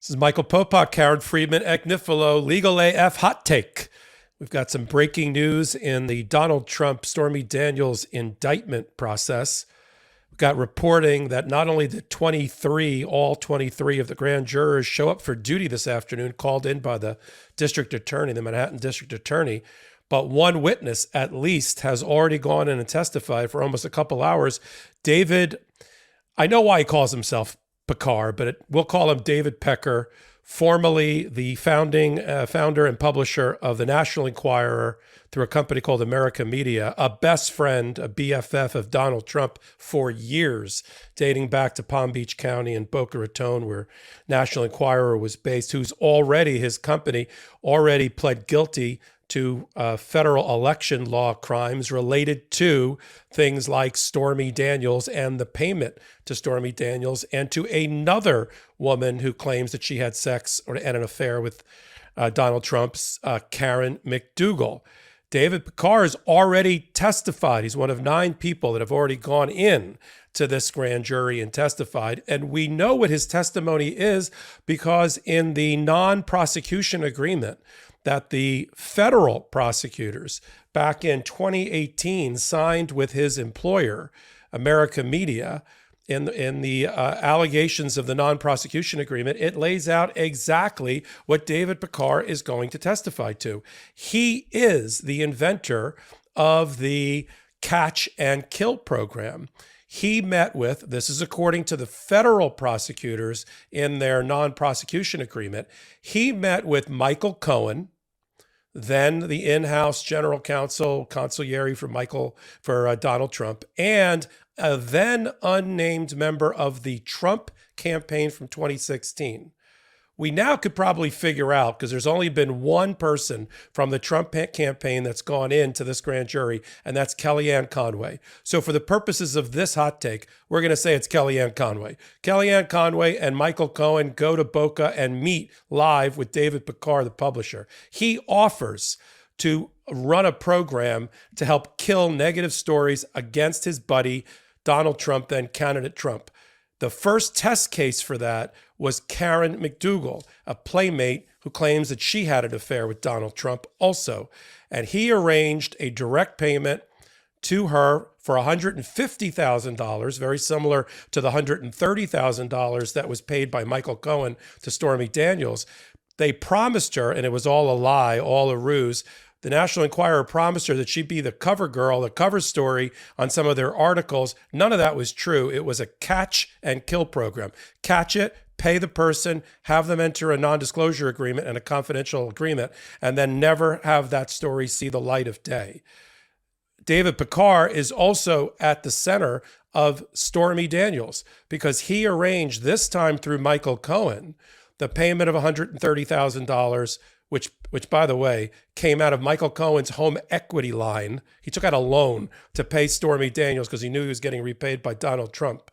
This is Michael Popok, Karen Friedman, Agnifilo, Legal AF Hot Take. We've got some breaking news in the Donald Trump, Stormy Daniels indictment process. We've got reporting that not only did all 23 of the grand jurors show up for duty this afternoon, called in by the district attorney, the Manhattan district attorney, but one witness at least has already gone in and testified for almost a couple hours. David, I know why he calls himself Pecker, but we'll call him David Pecker, formerly the founder and publisher of the National Enquirer through a company called America Media, a best friend, a BFF of Donald Trump for years, dating back to Palm Beach County and Boca Raton, where National Enquirer was based, his company already pled guilty to federal election law crimes related to things like Stormy Daniels and the payment to Stormy Daniels and to another woman who claims that she had sex and an affair with Donald Trump's Karen McDougal. David Pecker has already testified. He's one of 9 people that have already gone in to this grand jury and testified. And we know what his testimony is because in the non-prosecution agreement that the federal prosecutors back in 2018 signed with his employer, America Media, in the allegations of the non-prosecution agreement, it lays out exactly what David Pecker is going to testify to. He is the inventor of the catch and kill program. He met with, this is according to the federal prosecutors in their non-prosecution agreement, he met with Michael Cohen, then the in-house general counsel, consigliere for Donald Trump, and a then unnamed member of the Trump campaign from 2016. We now could probably figure out, because there's only been one person from the Trump campaign that's gone into this grand jury, and that's KellyAnne Conway. So for the purposes of this hot take, we're going to say it's KellyAnne Conway. KellyAnne Conway and Michael Cohen go to Boca and meet live with David Pecker, the publisher. He offers to run a program to help kill negative stories against his buddy, Donald Trump, then candidate Trump. The first test case for that was Karen McDougal, a playmate who claims that she had an affair with Donald Trump also. And he arranged a direct payment to her for $150,000, very similar to the $130,000 that was paid by Michael Cohen to Stormy Daniels. They promised her, and it was all a lie, all a ruse, the National Enquirer promised her that she'd be the cover girl, the cover story on some of their articles. None of that was true. It was a catch and kill program. Catch it, pay the person, have them enter a non-disclosure agreement and a confidential agreement, and then never have that story see the light of day. David Pecker is also at the center of Stormy Daniels because he arranged, this time through Michael Cohen, the payment of $130,000, which, by the way, came out of Michael Cohen's home equity line. He took out a loan to pay Stormy Daniels because he knew he was getting repaid by Donald Trump.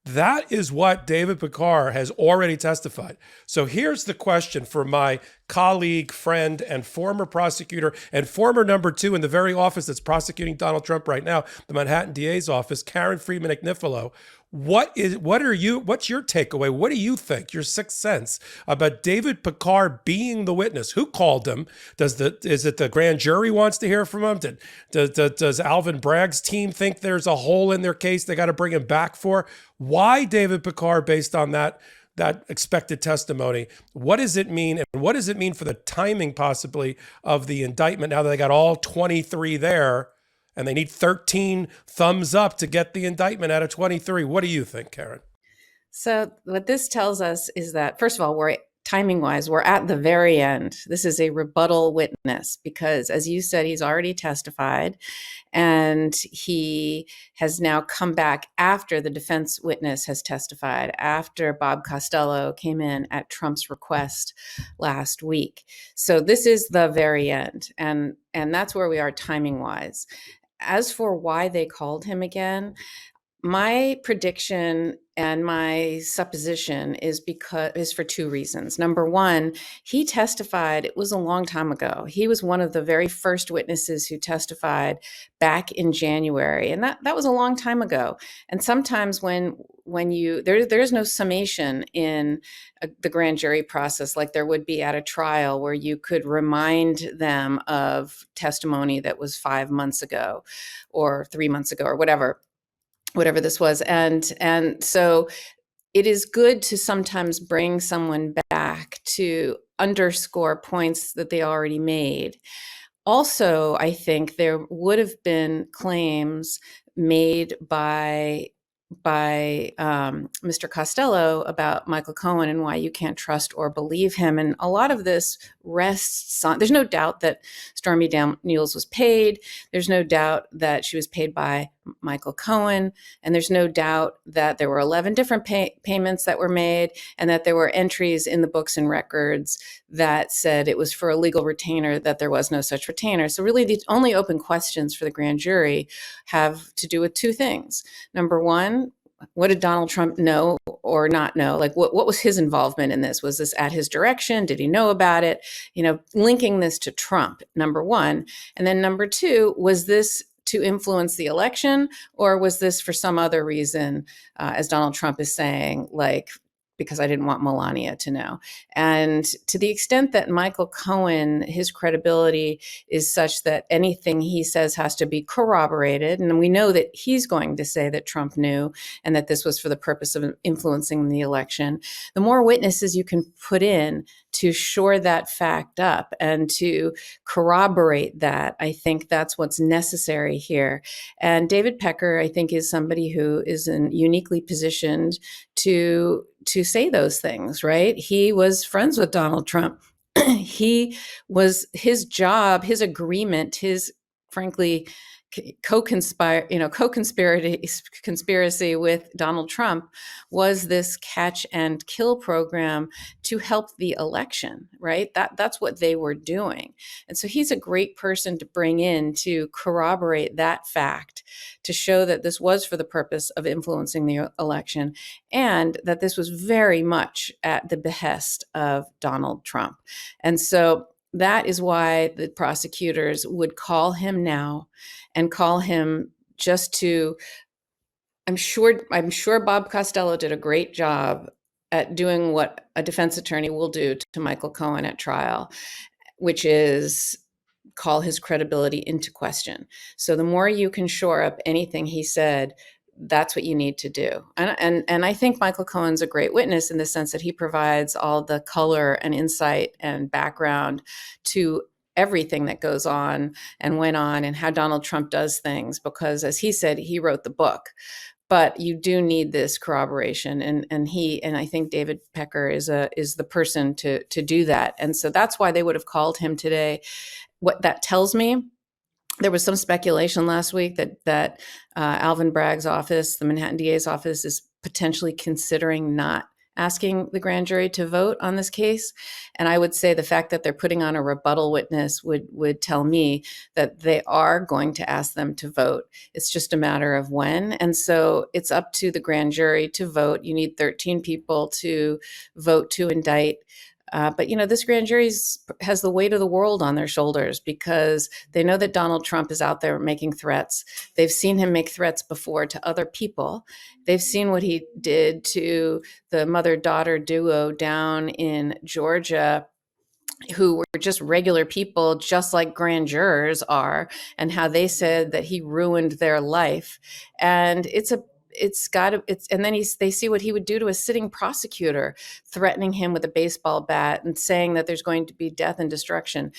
That is what David Pecker has already testified. So here's the question for my colleague, friend, and former prosecutor and former number 2 in the very office that's prosecuting Donald Trump right now, the Manhattan DA's office, Karen Friedman Agnifilo. What's your takeaway? What do you think, your sixth sense, about David Pecker being the witness? Who called him? Is it the grand jury wants to hear from him? Does Alvin Bragg's team think there's a hole in their case they got to bring him back for? Why David Pecker based on that expected testimony? What does it mean? And what does it mean for the timing possibly of the indictment now that they got all 23 there? And they need 13 thumbs up to get the indictment out of 23. What do you think, Karen? So what this tells us is that, first of all, timing-wise, we're at the very end. This is a rebuttal witness because, as you said, he's already testified, and he has now come back after the defense witness has testified, after Bob Costello came in at Trump's request last week. So this is the very end, and that's where we are timing-wise. As for why they called him again, My prediction and my supposition is for two reasons. Number one, he testified, it was a long time ago. He was one of the very first witnesses who testified back in January. And that was a long time ago. And sometimes when there's no summation in the grand jury process like there would be at a trial, where you could remind them of testimony that was 5 months ago or 3 months ago or whatever this was. And so it is good to sometimes bring someone back to underscore points that they already made. Also, I think there would have been claims made by Mr. Costello about Michael Cohen and why you can't trust or believe him. And a lot of this rests on, there's no doubt that Stormy Daniels was paid. There's no doubt that she was paid by Michael Cohen. And there's no doubt that there were 11 different payments that were made, and that there were entries in the books and records that said it was for a legal retainer, that there was no such retainer. So really the only open questions for the grand jury have to do with two things. Number one, what did Donald Trump know or not know? Like, what was his involvement in this? Was this at his direction? Did he know about it? Linking this to Trump, number one. And then number two, was this to influence the election, or was this for some other reason, as Donald Trump is saying, like, because I didn't want Melania to know? And to the extent that Michael Cohen, his credibility is such that anything he says has to be corroborated, and we know that he's going to say that Trump knew and that this was for the purpose of influencing the election, the more witnesses you can put in to shore that fact up and to corroborate that, I think that's what's necessary here. And David Pecker, I think, is somebody who is uniquely positioned to say those things, right? He was friends with Donald Trump. His job, his agreement, his frankly conspiracy with Donald Trump was this catch and kill program to help the election, right? That's what they were doing. And so he's a great person to bring in to corroborate that fact, to show that this was for the purpose of influencing the election, and that this was very much at the behest of Donald Trump. And so that is why the prosecutors would call him now and call him just to, I'm sure Bob Costello did a great job at doing what a defense attorney will do to Michael Cohen at trial, which is call his credibility into question. So the more you can shore up anything he said, that's what you need to do. And I think Michael Cohen's a great witness in the sense that he provides all the color and insight and background to everything that goes on and went on and how Donald Trump does things, because as he said, he wrote the book. But you do need this corroboration, and I think David Pecker is the person to do that. And so that's why they would have called him today. What that tells me, there was some speculation last week that Alvin Bragg's office, the Manhattan DA's office, is potentially considering not asking the grand jury to vote on this case. And I would say the fact that they're putting on a rebuttal witness would tell me that they are going to ask them to vote. It's just a matter of when. And so it's up to the grand jury to vote. You need 13 people to vote to indict. But this grand jury has the weight of the world on their shoulders, because they know that Donald Trump is out there making threats. They've seen him make threats before to other people. They've seen what he did to the mother-daughter duo down in Georgia, who were just regular people, just like grand jurors are, and how they said that he ruined their life. And and then they see what he would do to a sitting prosecutor, threatening him with a baseball bat and saying that there's going to be death and destruction.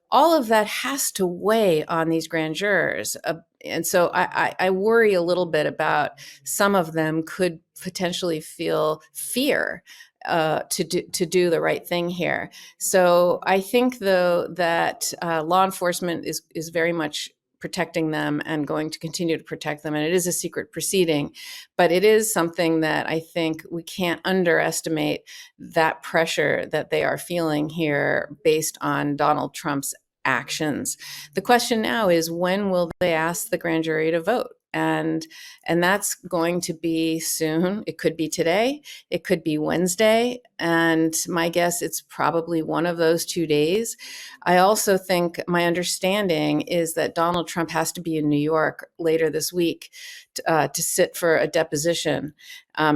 All of that has to weigh on these grand jurors. And so I worry a little bit about some of them could potentially feel fear to do the right thing here. So I think, though, that law enforcement is very much protecting them and going to continue to protect them. And it is a secret proceeding, but it is something that I think we can't underestimate, that pressure that they are feeling here based on Donald Trump's actions. The question now is, when will they ask the grand jury to vote? and that's going to be soon. It could be today, it could be Wednesday, and my guess it's probably one of those 2 days. I also think my understanding is that Donald Trump has to be in New York later this week to sit for a deposition.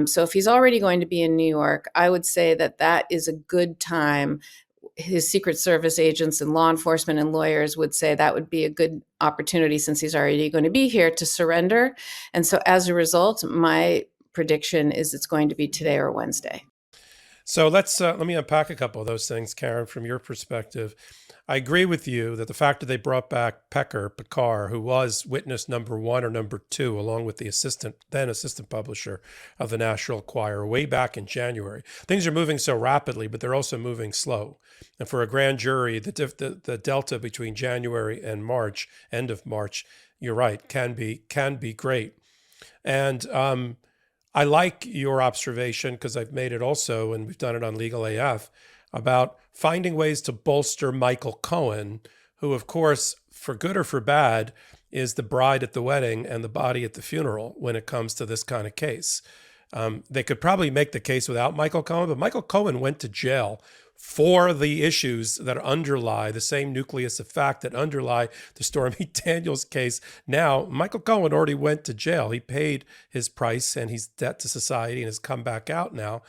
So if he's already going to be in New York, I would say that that is a good time. His Secret Service agents and law enforcement and lawyers would say that would be a good opportunity, since he's already going to be here, to surrender. And so as a result, my prediction is it's going to be today or Wednesday. So let me unpack a couple of those things, Karen, from your perspective. I agree with you that the fact that they brought back Pecker, who was witness number 1 or number 2, along with the then assistant publisher of the National Enquirer, way back in January. Things are moving so rapidly, but they're also moving slow. And for a grand jury, the delta between January and March, end of March, you're right, can be great. And I like your observation, because I've made it also, and we've done it on Legal AF, about finding ways to bolster Michael Cohen, who, of course, for good or for bad, is the bride at the wedding and the body at the funeral when it comes to this kind of case. They could probably make the case without Michael Cohen, but Michael Cohen went to jail for the issues that underlie the same nucleus of fact that underlie the Stormy Daniels case. Now, Michael Cohen already went to jail. He paid his price and he's debt to society and has come back out now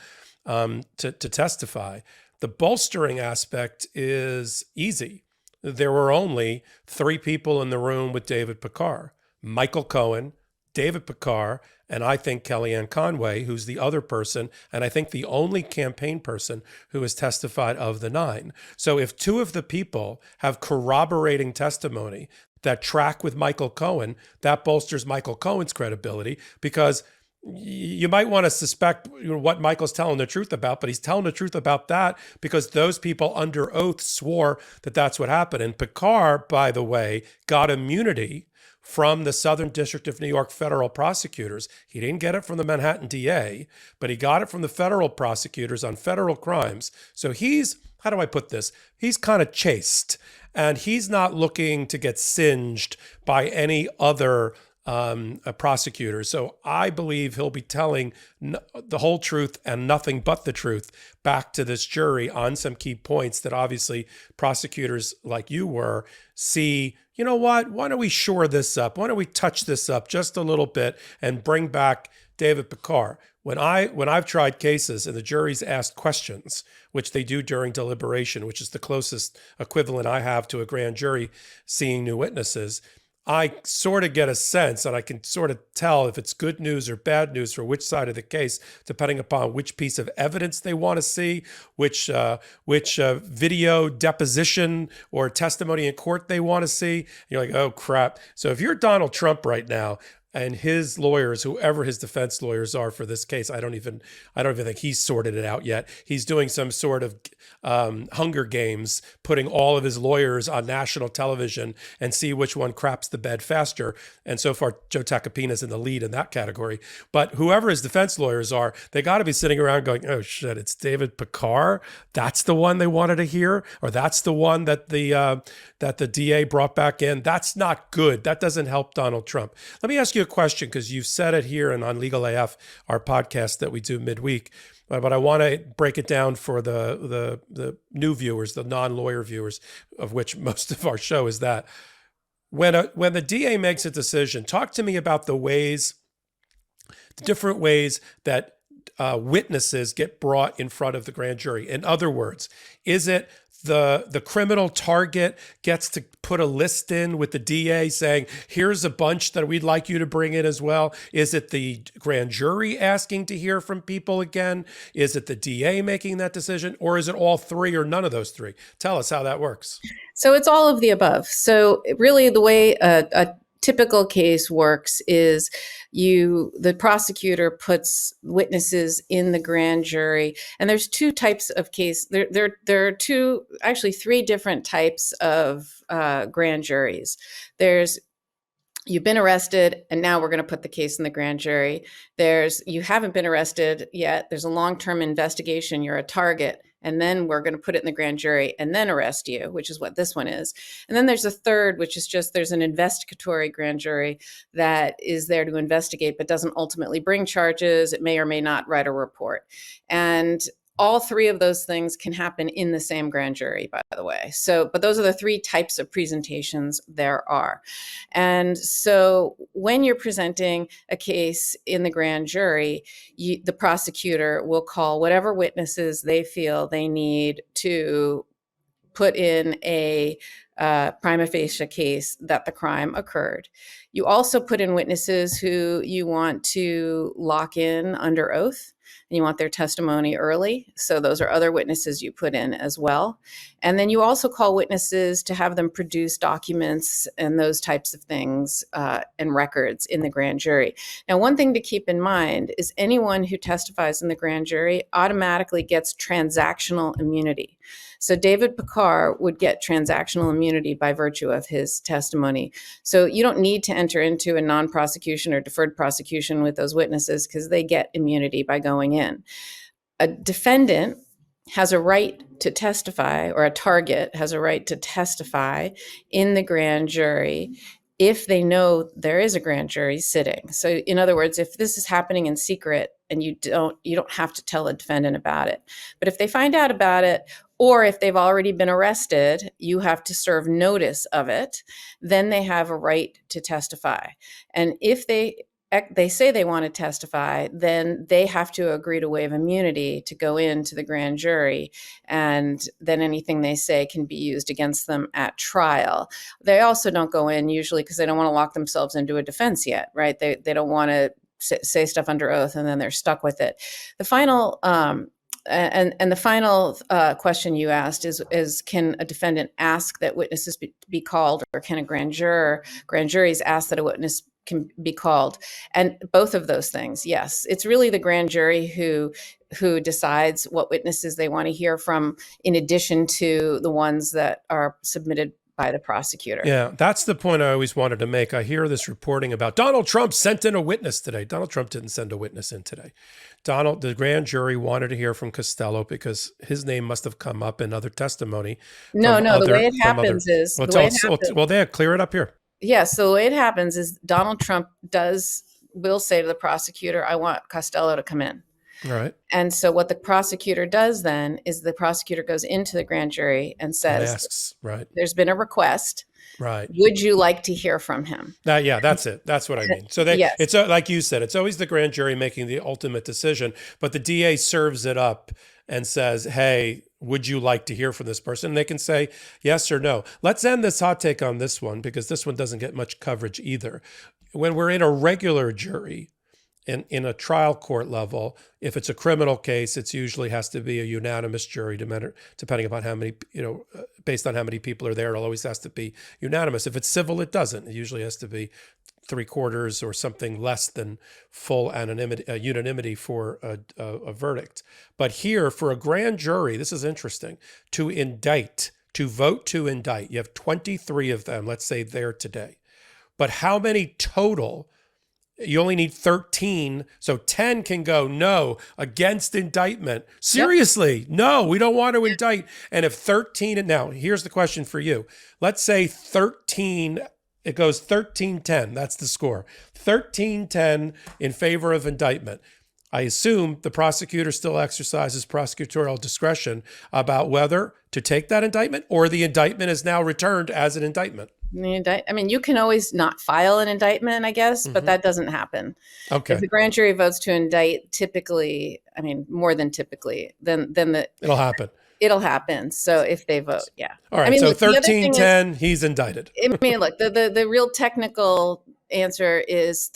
to testify. The bolstering aspect is easy. There were only 3 people in the room with David Pecker: Michael Cohen, David Pecker, and I think KellyAnne Conway, who's the other person, and I think the only campaign person who has testified of the 9. So if 2 of the people have corroborating testimony that track with Michael Cohen, that bolsters Michael Cohen's credibility, because you might want to suspect what Michael's telling the truth about, but he's telling the truth about that because those people under oath swore that that's what happened. And Pecker, by the way, got immunity from the Southern District of New York federal prosecutors. He didn't get it from the Manhattan DA, but he got it from the federal prosecutors on federal crimes. So he's, how do I put this? He's kind of chaste, and he's not looking to get singed by any other a prosecutor. So I believe he'll be telling the whole truth and nothing but the truth back to this jury on some key points that obviously prosecutors like you were see, you know what, why don't we shore this up? Why don't we touch this up just a little bit and bring back David Pecker? When I've tried cases and the jury's asked questions, which they do during deliberation, which is the closest equivalent I have to a grand jury seeing new witnesses, I sort of get a sense, and I can sort of tell if it's good news or bad news for which side of the case, depending upon which piece of evidence they want to see, which video deposition or testimony in court they want to see. And you're like, oh crap. So if you're Donald Trump right now, and his lawyers, whoever his defense lawyers are for this case, I don't even think he's sorted it out yet. He's doing some sort of Hunger Games, putting all of his lawyers on national television and see which one craps the bed faster. And so far, Joe Tacopina's in the lead in that category. But whoever his defense lawyers are, they got to be sitting around going, oh shit, it's David Pecker. That's the one they wanted to hear, or that's the one that the DA brought back in. That's not good. That doesn't help Donald Trump. Let me ask you a question, because you've said it here and on Legal AF, our podcast that we do midweek, but I want to break it down for the new viewers, the non-lawyer viewers, of which most of our show is that. When the DA makes a decision, talk to me about the different ways that witnesses get brought in front of the grand jury. In other words, is it the criminal target gets to put a list in with the DA saying, here's a bunch that we'd like you to bring in as well? Is it the grand jury asking to hear from people again? Is it the DA making that decision? Or is it all 3 or none of those 3? Tell us how that works. So it's all of the above. So really the way a typical case works is the prosecutor puts witnesses in the grand jury, and there's 2 types of case. There are 3 different types of grand juries. There's you've been arrested, and now we're going to put the case in the grand jury. There's you haven't been arrested yet. There's a long-term investigation. You're a target, and then we're going to put it in the grand jury and then arrest you, which is what this one is. And then there's a third, which is just there's an investigatory grand jury that is there to investigate but doesn't ultimately bring charges. It may or may not write a report. And all three of those things can happen in the same grand jury, by the way. So, but those are the three types of presentations there are. And so when you're presenting a case in the grand jury, the prosecutor will call whatever witnesses they feel they need to put in a prima facie case that the crime occurred. You also put in witnesses who you want to lock in under oath, and you want their testimony early. So those are other witnesses you put in as well. And then you also call witnesses to have them produce documents and those types of things and records in the grand jury. Now, one thing to keep in mind is anyone who testifies in the grand jury automatically gets transactional immunity. So David Pecker would get transactional immunity by virtue of his testimony. So you don't need to enter into a non-prosecution or deferred prosecution with those witnesses because they get immunity by going in. A defendant has a right to testify, or a target has a right to testify in the grand jury if they know there is a grand jury sitting. So in other words, if this is happening in secret and you don't have to tell a defendant about it. But if they find out about it, or if they've already been arrested, you have to serve notice of it, then they have a right to testify. And if they say they want to testify, then they have to agree to waive immunity to go into the grand jury, and then anything they say can be used against them at trial. They also don't go in usually because they don't want to lock themselves into a defense yet, right? They don't want to say stuff under oath and then they're stuck with it. The final and the final question you asked is can a defendant ask that witnesses be called, or can a grand juries ask that a witness can be called? And both of those things, yes. It's really the grand jury who decides what witnesses they want to hear from, in addition to the ones that are submitted by the prosecutor. Yeah, that's the point I always wanted to make. I hear this reporting about Donald Trump sent in a witness today. Donald Trump didn't send a witness in today. The grand jury wanted to hear from Costello because his name must have come up in other testimony. No, the way it happens is... Well, they clear it up here. Yeah, so the way it happens is Donald Trump will say to the prosecutor, I want Costello to come in. All right. And so what the prosecutor does then is the prosecutor goes into the grand jury and says, and asks, right, there's been a request. Right. Would you like to hear from him? Yeah, that's it. That's what I mean. So yes. It's like you said, it's always the grand jury making the ultimate decision, but the DA serves it up and says, hey, would you like to hear from this person? And they can say yes or no. Let's end this hot take on this one, because this one doesn't get much coverage either. When we're in a regular jury, in a trial court level, if it's a criminal case, it usually has to be a unanimous jury, depending upon how many, based on how many people are there, it always has to be unanimous. If it's civil, it doesn't. It usually has to be 3/4 or something less than full unanimity for a verdict. But here, for a grand jury, this is interesting, to vote to indict, you have 23 of them, let's say there today. But how many total? You only need 13. So 10 can go no against indictment. Seriously, yep. No, we don't want to indict. And if 13, and now here's the question for you. Let's say 13, it goes 13-10. That's the score. 13-10 in favor of indictment. I assume the prosecutor still exercises prosecutorial discretion about whether to take that indictment, or the indictment is now returned as an indictment. I mean, you can always not file an indictment, I guess, but that doesn't happen. Okay. If the grand jury votes to indict, typically, I mean, more than typically, then it'll happen. It'll happen. So if they vote, yeah. All right. I mean, so 13-10, he's indicted. I mean, look, the real technical answer is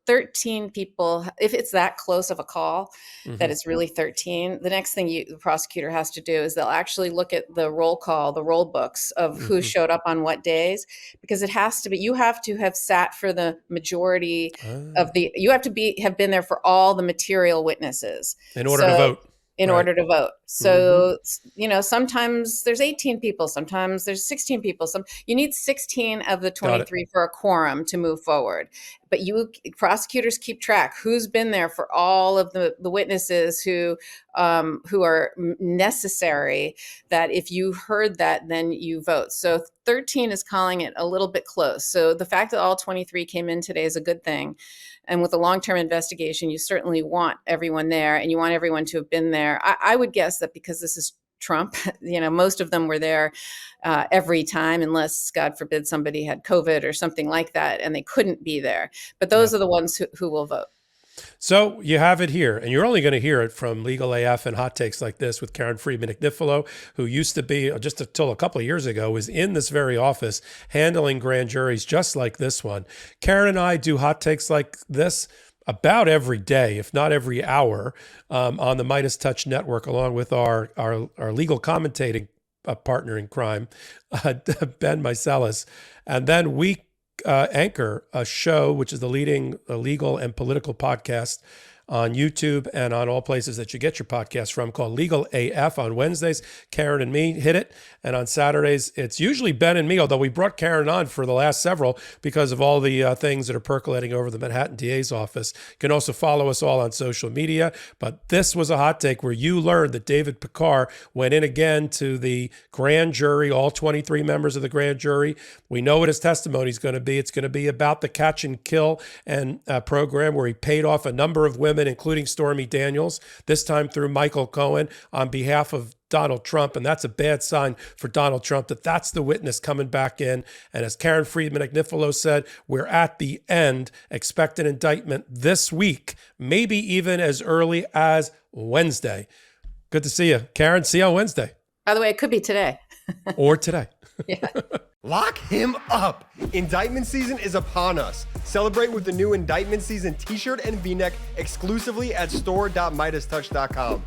13 people. If it's that close of a call that it's really 13, the next thing the prosecutor has to do is they'll actually look at the roll call, the roll books of who showed up on what days, because it has to be, you have to have sat for the majority of you have to have been there for all the material witnesses in order to vote. In order to vote. So, sometimes there's 18 people, sometimes there's 16 people. You need 16 of the 23 for a quorum to move forward. But prosecutors keep track who's been there for all of the witnesses who are necessary, that if you heard that, then you vote. So 13 is calling it a little bit close. So the fact that all 23 came in today is a good thing. And with a long-term investigation, you certainly want everyone there, and you want everyone to have been there. I would guess that because this is Trump, most of them were there every time, unless, God forbid, somebody had COVID or something like that, and they couldn't be there. But those are the ones who will vote. So you have it here, and you're only going to hear it from Legal AF and hot takes like this with Karen Friedman Agnifilo, who used to be, just until a couple of years ago, was in this very office handling grand juries just like this one. Karen and I do hot takes like this about every day, if not every hour, on the MeidasTouch network, along with our legal commentating partner in crime, Ben Meiselas. And then we anchor a show, which is the leading legal and political podcast on YouTube and on all places that you get your podcasts from, called Legal AF. On Wednesdays, Karen and me hit it. And on Saturdays, it's usually Ben and me, although we brought Karen on for the last several because of all the things that are percolating over the Manhattan DA's office. You can also follow us all on social media. But this was a hot take where you learned that David Pecker went in again to the grand jury, all 23 members of the grand jury. We know what his testimony is going to be. It's going to be about the catch and kill and program where he paid off a number of women, including Stormy Daniels, this time through Michael Cohen, on behalf of Donald Trump. And that's a bad sign for Donald Trump, that's the witness coming back in. And as Karen Friedman Agnifilo said, we're at the end. Expect an indictment this week, maybe even as early as Wednesday. Good to see you, Karen. See you on Wednesday. By the way, it could be today. Or today. Yeah. Lock him up. Indictment season is upon us. Celebrate with the new Indictment season t-shirt and v-neck exclusively at store.meidastouch.com.